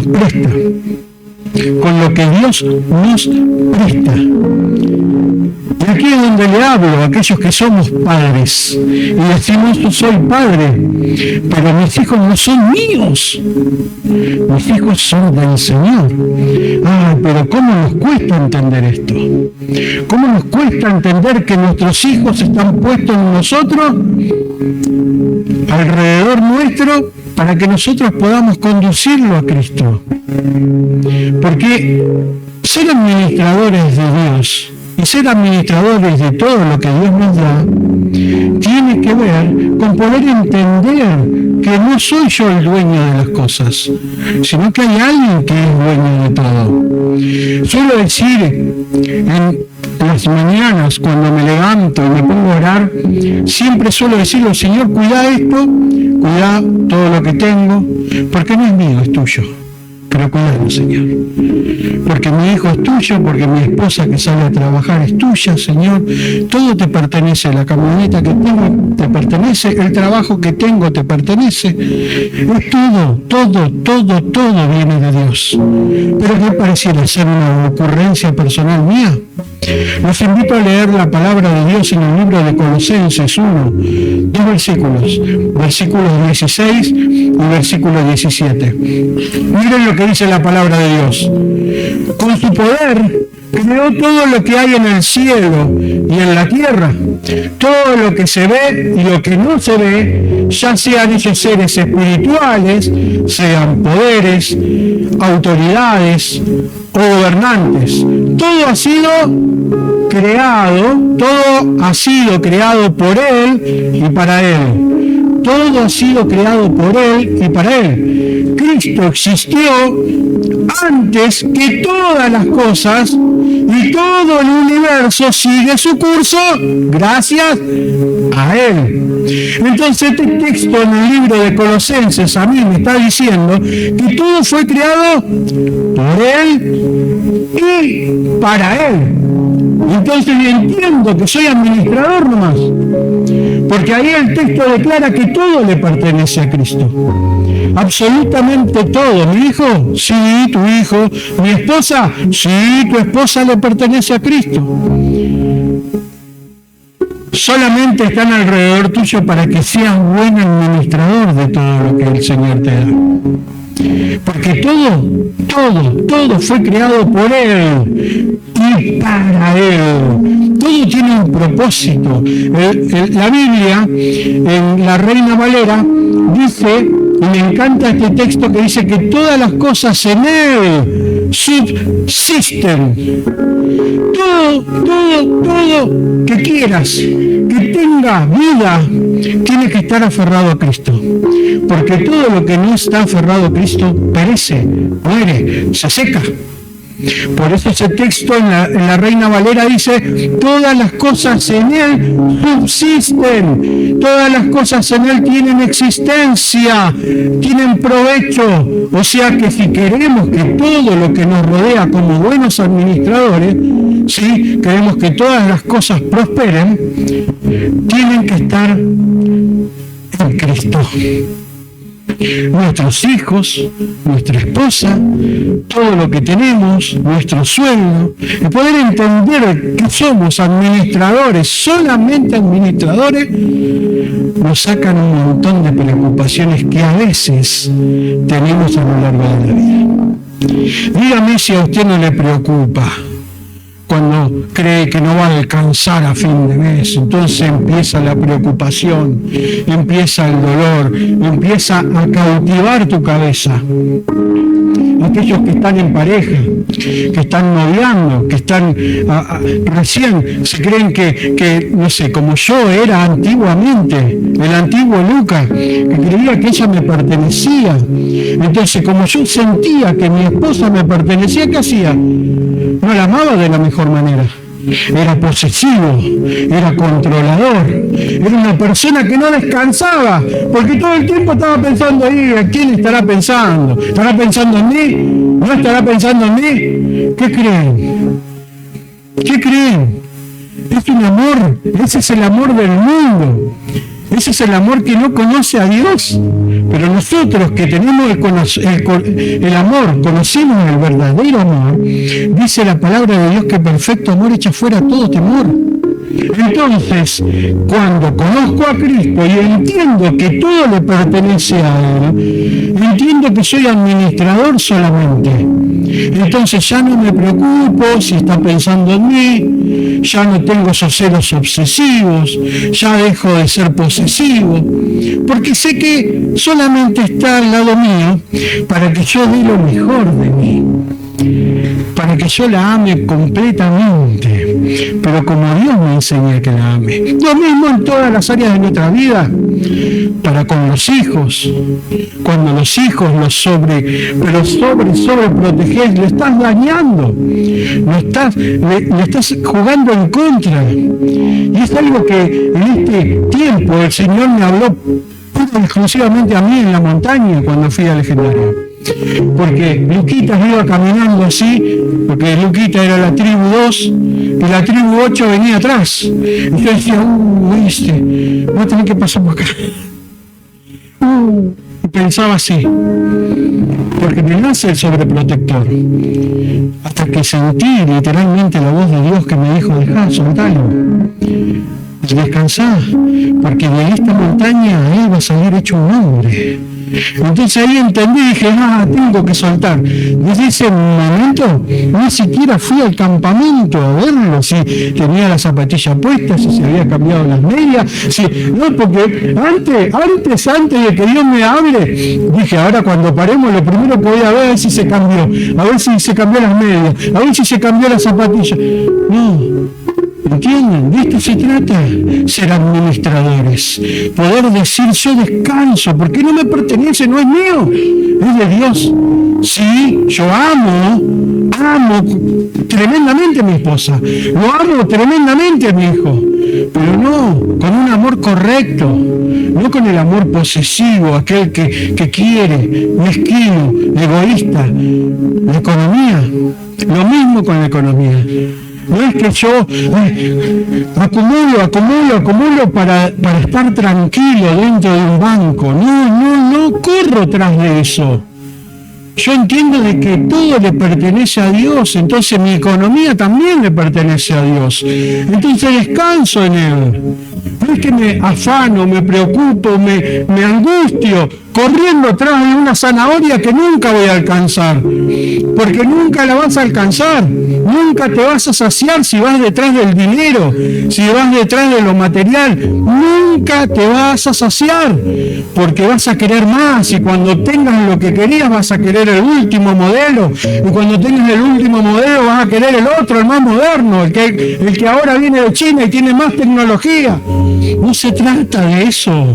nos presta, con lo que Dios nos presta. Y aquí es donde le hablo a aquellos que somos padres y decimos: yo soy padre, pero mis hijos no son míos, mis hijos son del Señor. Ay, pero ¿cómo nos cuesta entender esto? ¿Cómo nos cuesta entender que nuestros hijos están puestos en nosotros, alrededor nuestro, para que nosotros podamos conducirlo a Cristo? Porque ser administradores de Dios y ser administradores de todo lo que Dios nos da tiene que ver con poder entender que no soy yo el dueño de las cosas, sino que hay alguien que es dueño de todo. Suelo decir en las mañanas, cuando me levanto y me pongo a orar, siempre suelo decirle: Señor, cuida esto, cuida todo lo que tengo, porque no es mío, es tuyo. Pero cuidado, Señor, porque mi hijo es tuyo, porque mi esposa que sale a trabajar es tuya, Señor. Todo te pertenece, la camioneta que tengo te pertenece, el trabajo que tengo te pertenece. Es todo viene de Dios. Pero ¿qué pareciera ser una ocurrencia personal mía? Los invito a leer la palabra de Dios en el libro de Colosenses 1, 2 versículos, versículos 16 y versículo 17. Miren lo que dice la palabra de Dios. Con su poder creó todo lo que hay en el cielo y en la tierra, todo lo que se ve y lo que no se ve, ya sean ellos seres espirituales, sean poderes, autoridades o gobernantes. Todo ha sido creado por Él y para Él. Todo ha sido creado por Él y para Él. Cristo existió antes que todas las cosas y todo el universo sigue su curso gracias a Él. Entonces este texto en el libro de Colosenses a mí me está diciendo que todo fue creado por Él y para Él. Entonces entiendo que soy administrador nomás, porque ahí el texto declara que todo le pertenece a Cristo, absolutamente todo. Mi hijo, sí, tu hijo. Mi esposa, sí, tu esposa le pertenece a Cristo. Solamente están alrededor tuyo para que seas buen administrador de todo lo que el Señor te da. Porque todo fue creado por Él y para Él. Todo tiene un propósito. La Biblia, en la Reina Valera, dice, y me encanta este texto que dice que todas las cosas en Él subsisten. Todo que quieras, que tenga vida, tiene que estar aferrado a Cristo. Porque todo lo que no está aferrado a Cristo perece, muere, se seca. Por eso ese texto en la Reina Valera dice: todas las cosas en Él subsisten, todas las cosas en Él tienen existencia, tienen provecho. O sea que si queremos que todo lo que nos rodea como buenos administradores, si queremos que todas las cosas prosperen, tienen que estar en Cristo. Nuestros hijos, nuestra esposa, todo lo que tenemos, nuestro sueldo, y poder entender que somos administradores, solamente administradores, nos sacan un montón de preocupaciones que a veces tenemos a lo largo de la vida. Dígame si a usted no le preocupa cuando cree que no va a alcanzar a fin de mes. Entonces empieza la preocupación, empieza el dolor, empieza a cautivar tu cabeza. Aquellos que están en pareja, que están noviando, que están recién, se creen que, no sé, como yo era antiguamente, el antiguo Lucas, que creía que ella me pertenecía. Entonces, como yo sentía que mi esposa me pertenecía, ¿qué hacía? No la amaba de la mejor manera. Era posesivo, era controlador, era una persona que no descansaba, porque todo el tiempo estaba pensando ahí: ¿a quién estará pensando? ¿Estará pensando en mí? ¿No estará pensando en mí? ¿Qué creen? ¿Qué creen? Es un amor, ese es el amor del mundo. Ese es el amor que no conoce a Dios. Pero nosotros que tenemos el amor, conocemos el verdadero amor, dice la palabra de Dios que perfecto amor echa fuera todo temor. Entonces, cuando conozco a Cristo y entiendo que todo le pertenece a Él, entiendo que soy administrador solamente. Entonces ya no me preocupo si está pensando en mí, ya no tengo esos celos obsesivos, ya dejo de ser posesivo, porque sé que solamente está al lado mío para que yo dé lo mejor de mí, para que yo la ame completamente, pero como Dios me enseña que la ame. Lo mismo en todas las áreas de nuestra vida, para con los hijos. Cuando los hijos los sobreprotegés, le estás dañando, le estás jugando en contra. Y es algo que en este tiempo el Señor me habló exclusivamente a mí en la montaña cuando fui a Legendaria. Porque Luquitas iba caminando así, porque Luquita era la tribu 2 y la tribu 8 venía atrás. Y yo decía, voy a tener que pasar por acá. Y pensaba así, porque me nace el sobreprotector. Hasta que sentí literalmente la voz de Dios que me dijo, dejá, soltalo. Descansá, porque de esta montaña él va a salir hecho un hombre. Entonces ahí entendí y dije, tengo que soltar. Desde ese momento ni siquiera fui al campamento a verlo, si tenía las zapatillas puestas, si se había cambiado las medias, no, porque antes de que Dios me hable, dije, ahora cuando paremos lo primero que voy a ver es si se cambió, a ver si se cambió las medias, a ver si se cambió las zapatillas. No. ¿Entienden? De esto se trata, ser administradores. Poder decir, yo descanso, porque no me pertenece, no es mío, es de Dios. Sí, yo amo tremendamente a mi esposa, lo amo tremendamente a mi hijo, pero no con un amor correcto, no con el amor posesivo, aquel que quiere, mezquino, egoísta. La economía, lo mismo con la economía. No es que yo acumulo para estar tranquilo dentro de un banco. No corro tras de eso. Yo entiendo de que todo le pertenece a Dios, entonces mi economía también le pertenece a Dios. Entonces descanso en Él. No es que me afano, me preocupo, me angustio, corriendo atrás de una zanahoria que nunca voy a alcanzar. Porque nunca la vas a alcanzar. Nunca te vas a saciar si vas detrás del dinero, si vas detrás de lo material. Nunca te vas a saciar, porque vas a querer más. Y cuando tengas lo que querías, vas a querer el último modelo. Y cuando tengas el último modelo, vas a querer el otro, el más moderno, el que ahora viene de China y tiene más tecnología. No se trata de eso.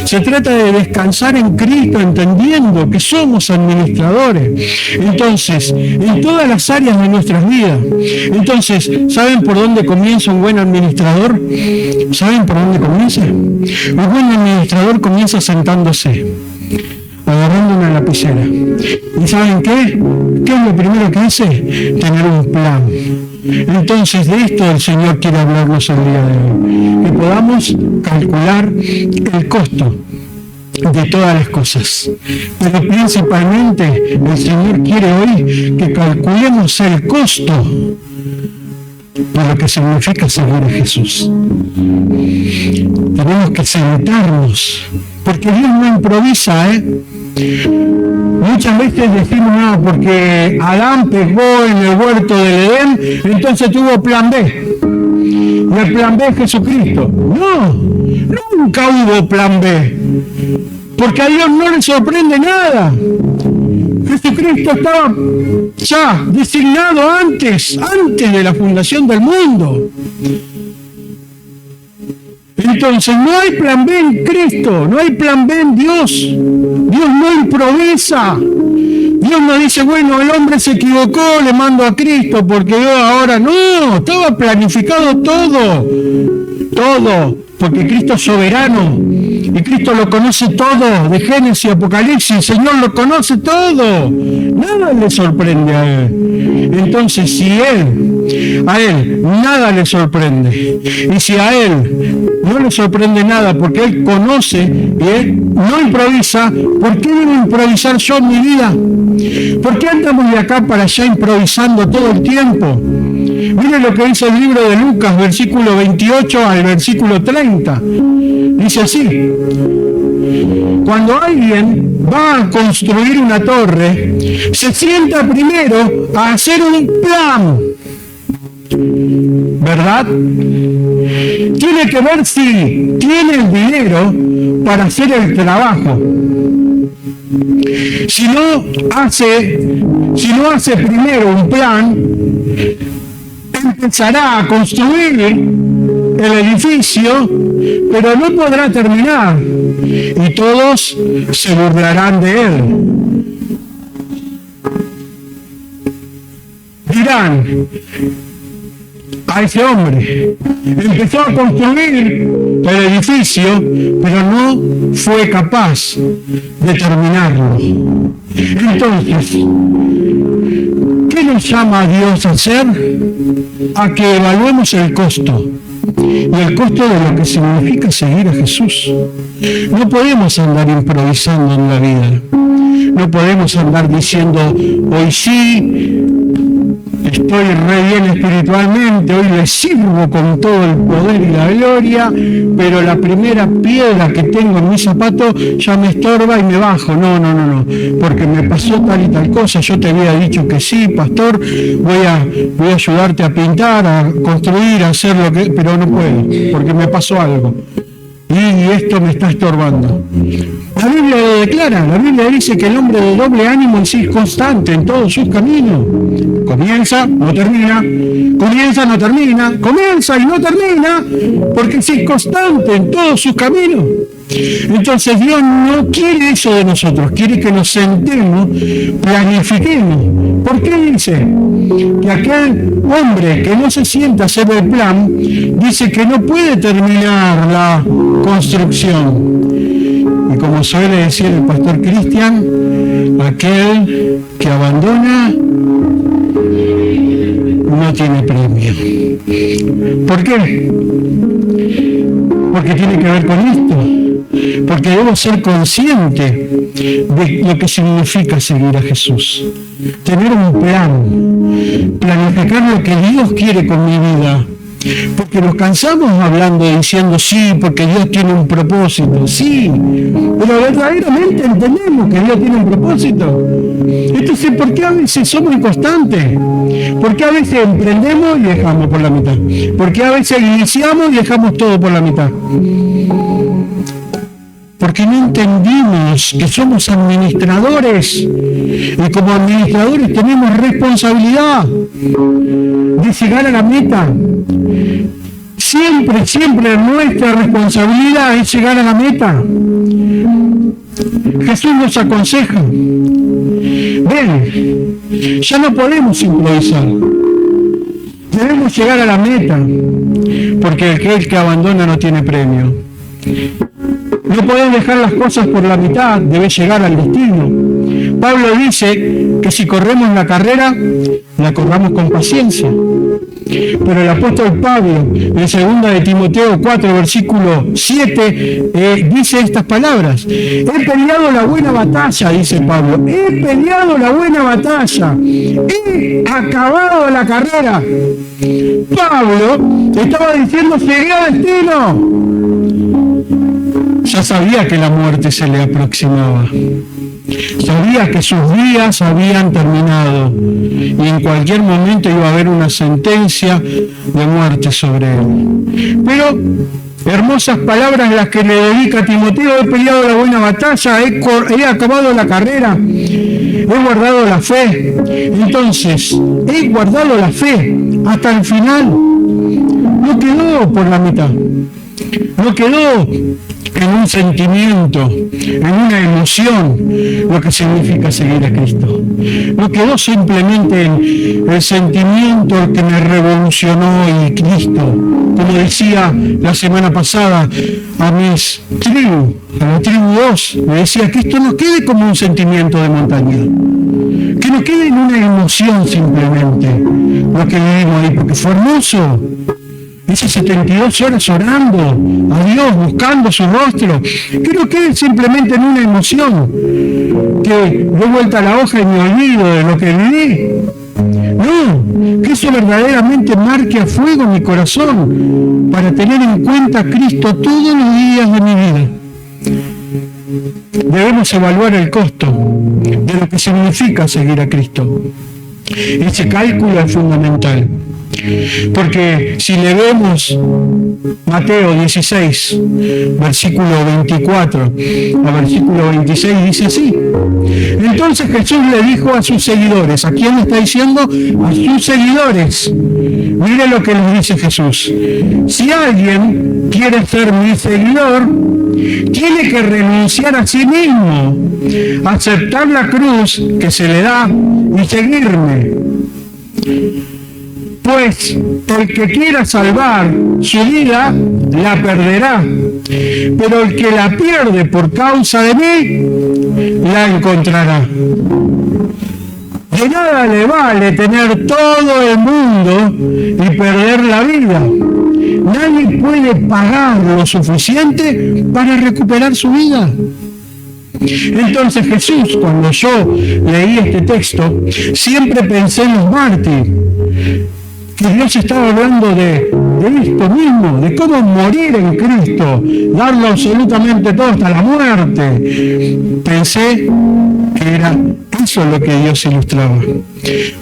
Se trata de descansar en Cristo, entendiendo que somos administradores. Entonces, en todas las áreas de nuestras vidas. Entonces, ¿saben por dónde comienza un buen administrador? ¿Saben por dónde comienza? Un buen administrador comienza sentándose, agarrando una lapicera. ¿Y saben qué? ¿Qué es lo primero que hace? Tener un plan. Entonces, de esto el Señor quiere hablarnos el día de hoy. Que podamos calcular el costo de todas las cosas. Pero principalmente el Señor quiere hoy que calculemos el costo de lo que significa seguir a Jesús. Tenemos que sentarnos, porque Dios no improvisa, Muchas veces decimos, porque Adán pecó en el huerto del Edén, entonces tuvo plan B. Y el plan B es Jesucristo. No, nunca hubo plan B. Porque a Dios no le sorprende nada. Jesucristo estaba ya designado antes de la fundación del mundo. Entonces no hay plan B en Cristo, no hay plan B en Dios. Dios no improvisa. Dios no dice, bueno, el hombre se equivocó, le mando a Cristo porque yo ahora no. Estaba planificado todo, porque Cristo es soberano. Y Cristo lo conoce todo, de Génesis a Apocalipsis, el Señor lo conoce todo. Nada le sorprende a Él. Entonces, si a Él nada le sorprende, y si a Él no le sorprende nada porque Él conoce y Él no improvisa, ¿por qué debo improvisar yo en mi vida? ¿Por qué andamos de acá para allá improvisando todo el tiempo? Mire lo que dice el libro de Lucas, versículo 28 al versículo 30. Dice así: cuando alguien va a construir una torre, se sienta primero a hacer un plan, ¿verdad? Tiene que ver si tiene el dinero para hacer el trabajo. Si no hace primero un plan, empezará a construir el edificio, pero no podrá terminar, y todos se burlarán de él. Dirán: a ese hombre empezó a construir el edificio, pero no fue capaz de terminarlo. Entonces, ¿qué nos llama a Dios a hacer? A que evaluemos el costo. Y el costo de lo que significa seguir a Jesús. No podemos andar improvisando en la vida. No podemos andar diciendo: hoy sí, estoy re bien espiritualmente, hoy le sirvo con todo el poder y la gloria, pero la primera piedra que tengo en mi zapato ya me estorba y me bajo. No, porque me pasó tal y tal cosa. Yo te había dicho que sí, pastor, voy a ayudarte a pintar, a construir, a hacer lo que... pero no puedo, porque me pasó algo. Y esto me está estorbando. La Biblia lo declara, la Biblia dice que el hombre de doble ánimo es inconstante en todos sus caminos. Comienza, no termina, comienza, no termina, comienza y no termina, porque es inconstante en todos sus caminos. Entonces Dios no quiere eso de nosotros, quiere que nos sentemos, planifiquemos. ¿Por qué dice que aquel hombre que no se sienta a hacer el plan, dice que no puede terminar la construcción? Y como suele decir el pastor Cristian, aquel que abandona no tiene premio. ¿Por qué? Porque tiene que ver con esto. Porque debo ser consciente de lo que significa seguir a Jesús. Tener un plan, planificar lo que Dios quiere con mi vida. Porque nos cansamos hablando, diciendo sí, porque Dios tiene un propósito. Sí, pero verdaderamente entendemos que Dios tiene un propósito. Entonces, ¿por qué a veces somos inconstantes? ¿Por qué a veces emprendemos y dejamos por la mitad? ¿Por qué a veces iniciamos y dejamos todo por la mitad? Porque no entendimos que somos administradores y como administradores tenemos responsabilidad de llegar a la meta. Siempre nuestra responsabilidad es llegar a la meta. Jesús nos aconseja: ven, ya no podemos improvisar. Debemos llegar a la meta, porque aquel que abandona no tiene premio. No podés dejar las cosas por la mitad, debes llegar al destino. Pablo dice que si corremos la carrera, la corramos con paciencia. Pero el apóstol Pablo, en 2 de Timoteo 4, versículo 7, dice estas palabras: he peleado la buena batalla, dice Pablo, he peleado la buena batalla, he acabado la carrera. Pablo estaba diciendo: llegué a destino. Ya sabía que la muerte se le aproximaba. Sabía que sus días habían terminado y en cualquier momento iba a haber una sentencia de muerte sobre él. Pero hermosas palabras las que le dedica a Timoteo: he peleado la buena batalla, he acabado la carrera, he guardado la fe. Entonces, he guardado la fe hasta el final. No quedó por la mitad. No quedó en un sentimiento, en una emoción, lo que significa seguir a Cristo. No quedó simplemente en el sentimiento que me revolucionó y Cristo. Como decía la semana pasada, a mis tribu, a la tribu 2, le decía que esto no quede como un sentimiento de montaña, que no quede en una emoción simplemente lo que vivimos ahí, porque fue hermoso. Esas 72 horas orando a Dios, buscando su rostro, que no quede simplemente en una emoción, que doy vuelta a la hoja y me olvido de lo que viví. No, que eso verdaderamente marque a fuego mi corazón para tener en cuenta a Cristo todos los días de mi vida. Debemos evaluar el costo de lo que significa seguir a Cristo. Ese cálculo es fundamental. Porque si leemos Mateo 16, versículo 24 a versículo 26, dice así: entonces Jesús le dijo a sus seguidores, ¿a quién le está diciendo? A sus seguidores. Mire lo que les dice Jesús: si alguien quiere ser mi seguidor, tiene que renunciar a sí mismo, aceptar la cruz que se le da y seguirme. Pues el que quiera salvar su vida, la perderá. Pero el que la pierde por causa de mí, la encontrará. De nada le vale tener todo el mundo y perder la vida. Nadie puede pagar lo suficiente para recuperar su vida. Entonces Jesús, cuando yo leí este texto, siempre pensé en los mártires. Que Dios estaba hablando de esto mismo, de cómo morir en Cristo, darlo absolutamente todo hasta la muerte. Pensé que era eso lo que Dios ilustraba.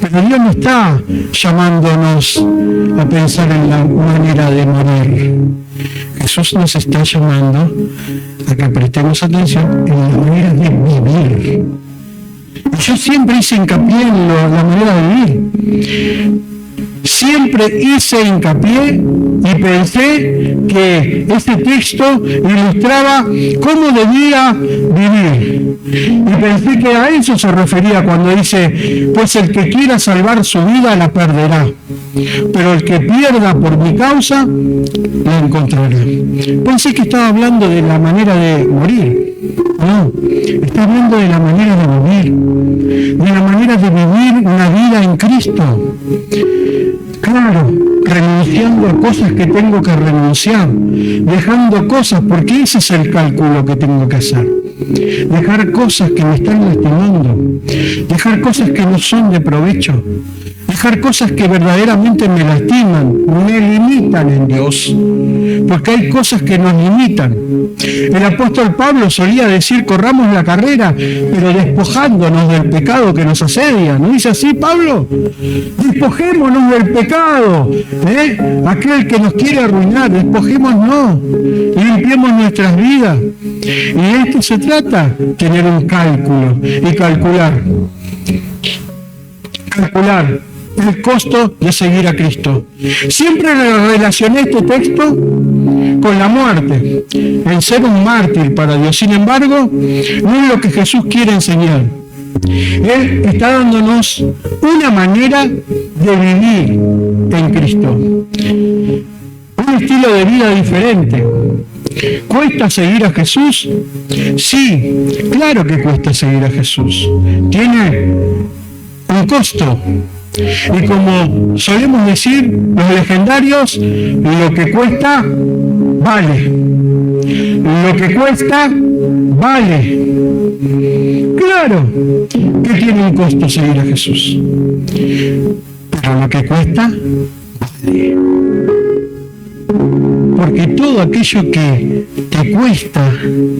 Pero Dios no está llamándonos a pensar en la manera de morir. Jesús nos está llamando a que prestemos atención en la manera de vivir. Y yo siempre hice hincapié en la manera de vivir. Siempre hice hincapié y pensé que este texto ilustraba cómo debía vivir. Y pensé que a eso se refería cuando dice, pues el que quiera salvar su vida la perderá, pero el que pierda por mi causa la encontrará. Pensé que estaba hablando de la manera de morir. No, está hablando de la manera de vivir, de la manera de vivir una vida en Cristo. Claro, renunciando a cosas que tengo que renunciar, dejando cosas, porque ese es el cálculo que tengo que hacer. Dejar cosas que me están lastimando, dejar cosas que no son de provecho, dejar cosas que verdaderamente me lastiman, me limitan en Dios, porque hay cosas que nos limitan. El apóstol Pablo solía decir, corramos la carrera, pero despojándonos del pecado que nos asedia. ¿No dice así Pablo? Despojémonos del pecado, aquel que nos quiere arruinar, despojémonos, limpiemos nuestras vidas. Y de esto se trata, tener un cálculo y calcular el costo de seguir a Cristo. Siempre relacioné este texto con la muerte, el ser un mártir para Dios. Sin embargo, no es lo que Jesús quiere enseñar. Él está dándonos una manera de vivir en Cristo, un estilo de vida diferente. ¿Cuesta seguir a Jesús? Sí, claro que cuesta seguir a Jesús. Tiene un costo. Y como solemos decir los legendarios, lo que cuesta, vale. Lo que cuesta, vale. Claro que tiene un costo seguir a Jesús. Pero lo que cuesta, vale. Porque todo aquello que te cuesta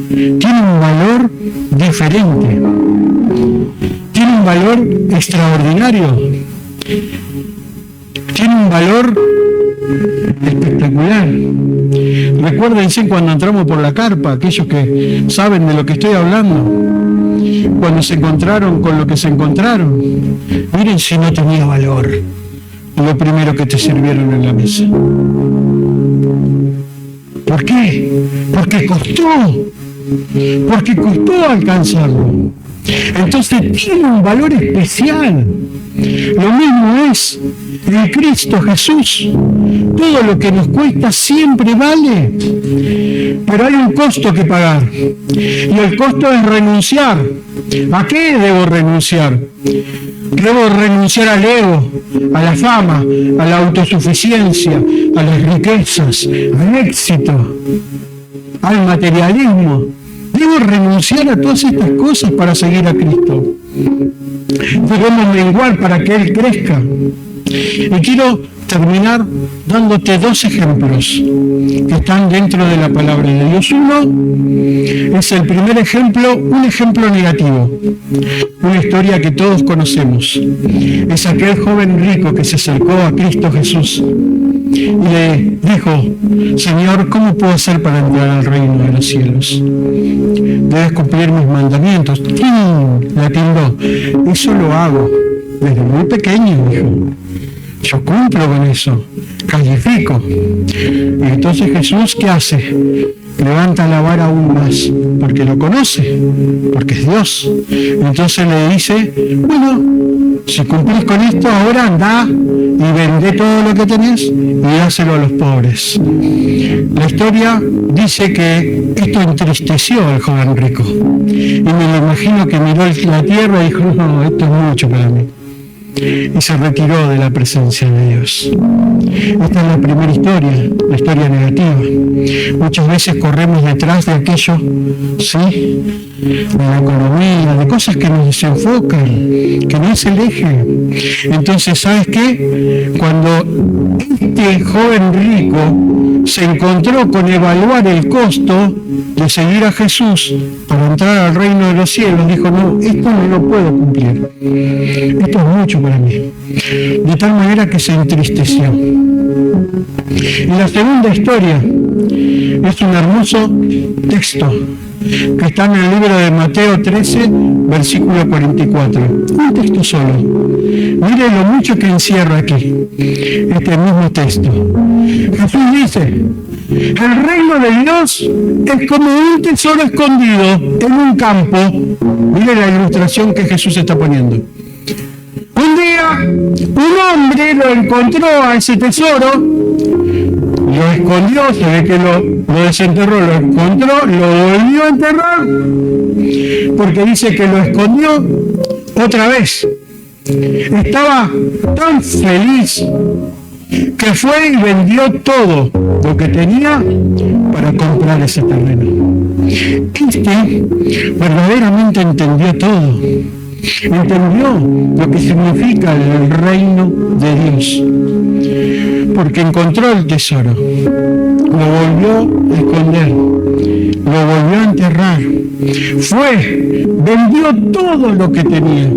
tiene un valor diferente. Tiene un valor extraordinario. Tiene un valor espectacular. Recuérdense cuando entramos por la carpa, aquellos que saben de lo que estoy hablando, cuando se encontraron con lo que se encontraron. Miren si no tenía valor lo primero que te sirvieron en la mesa. ¿Por qué? Porque costó alcanzarlo. Entonces tiene un valor especial. Lo mismo es en Cristo Jesús. Todo lo que nos cuesta siempre vale, pero hay un costo que pagar, y el costo es renunciar. ¿A qué debo renunciar? Debo renunciar al ego, a la fama, a la autosuficiencia, a las riquezas, al éxito, al materialismo. Debo renunciar a todas estas cosas para seguir a Cristo. Debemos menguar para que Él crezca. Y quiero terminar dándote dos ejemplos que están dentro de la palabra de Dios. Uno es el primer ejemplo, un ejemplo negativo, una historia que todos conocemos. Es aquel joven rico que se acercó a Cristo Jesús y le dijo: Señor, ¿cómo puedo hacer para entrar al reino de los cielos? Debes cumplir mis mandamientos. ¡Tim! La tildó. Eso lo hago desde muy pequeño, dijo. Yo cumplo con eso, califico. Y entonces Jesús, ¿qué hace? Levanta la vara aún más, porque lo conoce, porque es Dios. Entonces le dice: bueno, si cumplís con esto, ahora andá y vendé todo lo que tenés y dáselo a los pobres. La historia dice que esto entristeció al joven rico. Y me lo imagino que miró la tierra y dijo: no, esto es mucho para mí. Y se retiró de la presencia de Dios. Esta es la primera historia, la historia negativa. Muchas veces corremos detrás de aquello, ¿sí?, de la economía, de cosas que nos desenfocan, que no es el eje. Entonces, ¿sabes qué? Cuando este joven rico se encontró con evaluar el costo de seguir a Jesús para entrar al reino de los cielos, dijo: no, esto no lo puedo cumplir. Esto es mucho para mí. De tal manera que se entristeció. Y la segunda historia es un hermoso texto que está en el libro de Mateo 13, versículo 44. Un texto solo. Mire lo mucho que encierra aquí este mismo texto. Jesús dice: el reino de Dios es como un tesoro escondido en un campo. Mire la ilustración que Jesús está poniendo. Un día, un hombre lo encontró a ese tesoro, lo escondió, se ve que lo desenterró, lo encontró, lo volvió a enterrar, porque dice que lo escondió otra vez. Estaba tan feliz que fue y vendió todo lo que tenía para comprar ese terreno. Este verdaderamente entendió todo. Entendió lo que significa el reino de Dios, porque encontró el tesoro, lo volvió a esconder, lo volvió a enterrar, fue, vendió todo lo que tenía,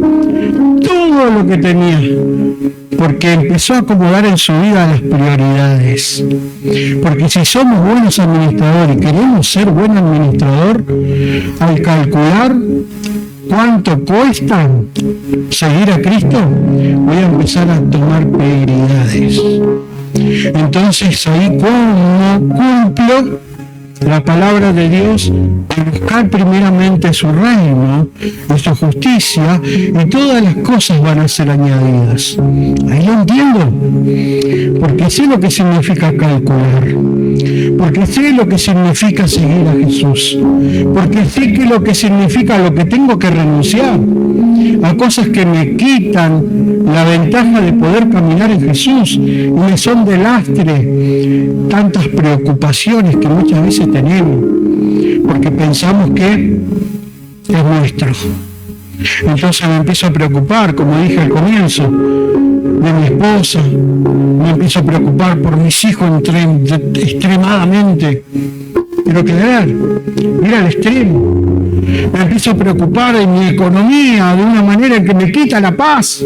porque empezó a acomodar en su vida las prioridades. Porque si somos buenos administradores y queremos ser buen administrador, al calcular cuánto cuesta seguir a Cristo, voy a empezar a tomar prioridades. Entonces ahí, ¿cómo cumplo la palabra de Dios? De buscar primeramente su reino y su justicia, y todas las cosas van a ser añadidas. Ahí lo entiendo, porque sé lo que significa calcular, porque sé lo que significa seguir a Jesús, porque sé que lo que significa lo que tengo que renunciar a cosas que me quitan la ventaja de poder caminar en Jesús y me son de lastre, tantas preocupaciones que muchas veces tenemos porque pensamos que es nuestro. Entonces me empiezo a preocupar, como dije al comienzo, de mi esposa, me empiezo a preocupar por mis hijos extremadamente, pero mira el extremo. Me empiezo a preocupar de mi economía de una manera que me quita la paz.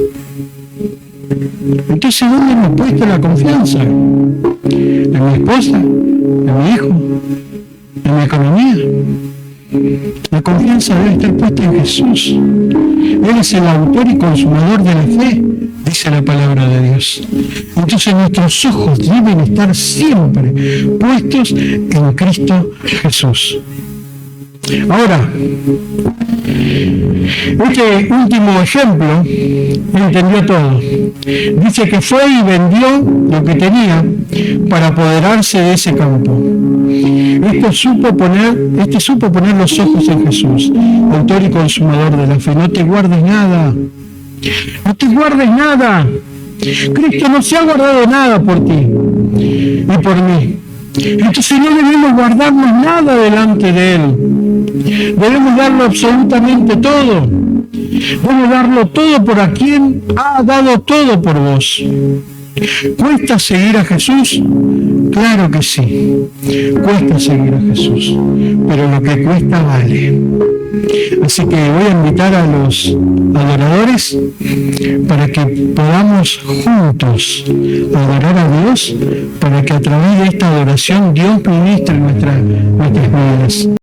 Entonces, ¿dónde hemos puesto la confianza? ¿En mi esposa? ¿En mi hijo? ¿En mi economía? La confianza debe estar puesta en Jesús. Él es el autor y consumador de la fe, dice la palabra de Dios. Entonces nuestros ojos deben estar siempre puestos en Cristo Jesús. Ahora, este último ejemplo entendió todo. Dice que fue y vendió lo que tenía para apoderarse de ese campo. Este supo poner los ojos en Jesús, autor y consumador de la fe. No te guardes nada. No te guardes nada. Cristo no se ha guardado nada por ti y por mí. Entonces no debemos guardarnos nada delante de Él. Debemos darlo absolutamente todo. Debemos darlo todo por a quien ha dado todo por vos. ¿Cuesta seguir a Jesús? Claro que sí. Cuesta seguir a Jesús. Pero lo que cuesta vale. Así que voy a invitar a los adoradores para que podamos juntos adorar a Dios, para que a través de esta adoración Dios ministre nuestras vidas.